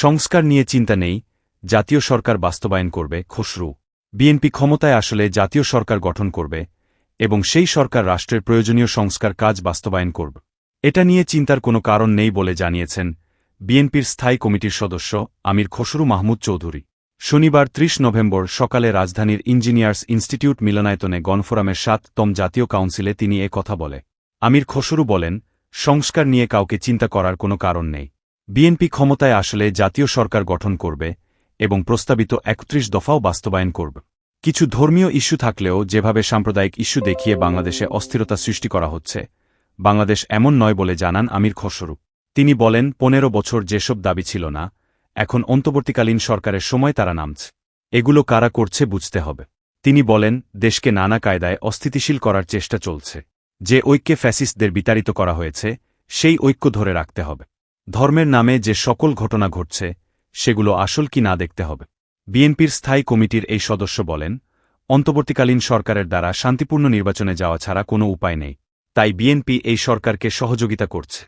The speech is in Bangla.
সংস্কার নিয়ে চিন্তা নেই, জাতীয় সরকার বাস্তবায়ন করবে। খসরু বিএনপি ক্ষমতায় আসলে জাতীয় সরকার গঠন করবে এবং সেই সরকার রাষ্ট্রের প্রয়োজনীয় সংস্কার কাজ বাস্তবায়ন করবে। এটা নিয়ে চিন্তার কোনো কারণ নেই বলে জানিয়েছেন বিএনপির স্থায়ী কমিটির সদস্য আমির খসরু মাহমুদ চৌধুরী। শনিবার ৩০ নভেম্বর সকালে রাজধানীর ইঞ্জিনিয়ার্স ইনস্টিটিউট মিলনায়তনে গণফোরামের ৭তম জাতীয় কাউন্সিলে তিনি এ কথা বলে। আমির খসরু বলেন, সংস্কার নিয়ে কাউকে চিন্তা করার কোনো কারণ নেই। বিএনপি ক্ষমতায় আসলে জাতীয় সরকার গঠন করবে এবং প্রস্তাবিত ৩১ দফাও বাস্তবায়ন করবে। কিছু ধর্মীয় ইস্যু থাকলেও যেভাবে সাম্প্রদায়িক ইস্যু দেখিয়ে বাংলাদেশে অস্থিরতা সৃষ্টি করা হচ্ছে, বাংলাদেশ এমন নয় বলে জানান আমির খসরু। তিনি বলেন, ১৫ বছর যেসব দাবি ছিল না, এখন অন্তর্বর্তীকালীন সরকারের সময় তারা নামছে। এগুলো কারা করছে বুঝতে হবে। তিনি বলেন, দেশকে নানা কায়দায় অস্থিতিশীল করার চেষ্টা চলছে। যে ঐক্যে ফ্যাসিস্টদের বিতাড়িত করা হয়েছে, সেই ঐক্য ধরে রাখতে হবে। ধর্মের নামে যে সকল ঘটনা ঘটছে, সেগুলো আসল কি না দেখতে হবে। বিএনপির স্থায়ী কমিটির এই সদস্য বলেন, অন্তর্বর্তীকালীন সরকারের দ্বারা শান্তিপূর্ণ নির্বাচনে যাওয়া ছাড়া কোনো উপায় নেই। তাই বিএনপি এই সরকারকে সহযোগিতা করছে।